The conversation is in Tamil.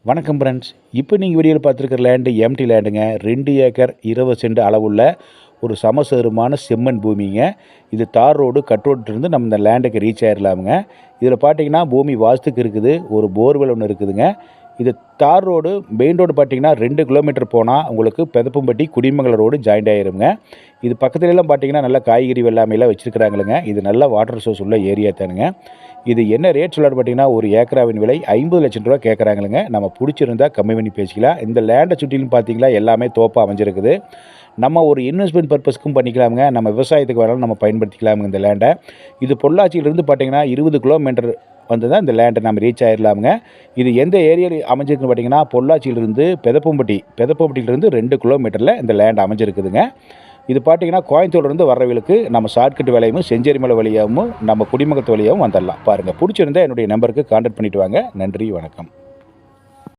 வணக்கம் ஃப்ரெண்ட்ஸ். இப்போ நீங்கள் வீடியோவில் பார்த்துருக்கிற லேண்டு எம்டி லேண்டுங்க. 2 ஏக்கர் 20 சென்ட் அளவுள்ள ஒரு சமசதுரமான செம்மண் பூமிங்க. இது தார் ரோடு கட் ரோட்லேருந்து நம்ம இந்த லேண்டுக்கு ரீச் ஆகிடலாமுங்க. இதில் பார்த்தீங்கன்னா பூமி வாஸ்துக்கு இருக்குது, ஒரு போர்வெல் ஒன்று இருக்குதுங்க. இது தார் ரோடு மெயின் ரோடு பார்த்தீங்கன்னா 2 கிலோமீட்டர் போனால் உங்களுக்கு பெதப்பம்பட்டி குடிமங்கலம் ரோடு ஜாயிண்ட் ஆகிருங்க. இது பக்கத்துலலாம் பார்த்தீங்கன்னா நல்லா காய்கறி வெள்ளாமையெல்லாம் வச்சுருக்கிறாங்களுங்க. இது நல்ல வாட்டர் சோர்ஸ் உள்ள ஏரியா தானுங்க. இது என்ன ரேட் சொல்லாரு பார்த்தீங்கன்னா, ஒரு ஏக்கராவின் விலை 50 லட்சம் ரூபா கேட்குறாங்களுங்க. நம்ம பிடிச்சிருந்தா கம்மி பண்ணி பேசிக்கலாம். இந்த லேண்டை சுற்றிலும் பார்த்தீங்களா எல்லாமே தோப்பாக அமைஞ்சிருக்குது. நம்ம ஒரு இன்வெஸ்ட்மெண்ட் பர்பஸ்க்கும் பண்ணிக்கலாமுங்க. நம்ம விவசாயத்துக்கு வேணாலும் நம்ம பயன்படுத்திக்கலாமுங்க இந்த லேண்டை. இது பொள்ளாச்சியிலிருந்து பார்த்தீங்கன்னா 20 கிலோமீட்டர் வந்து தான் இந்த லேண்டை நம்ம ரீச் ஆகிடலாமுங்க. இது எந்த ஏரியாவில் அமைஞ்சிருக்குன்னு பார்த்தீங்கன்னா, பொள்ளாச்சியிலிருந்து பெதப்பம்பட்டியிலிருந்து 2 கிலோமீட்டரில் இந்த லேண்ட் அமைஞ்சிருக்குதுங்க. இது பார்த்தீங்கன்னா கோயம்புத்தூர்லேருந்து வர்றவங்களுக்கு நம்ம ஷார்ட்கட் வேலையும் செஞ்சேரிமலை வழியாகவும் நம்ம குடிமங்கலத்து வழியாகவும் வந்துடலாம். பாருங்கள், பிடிச்சிருந்தால் என்னுடைய நம்பருக்கு கான்டாக்ட் பண்ணிவிட்டு வாங்க. நன்றி, வணக்கம்.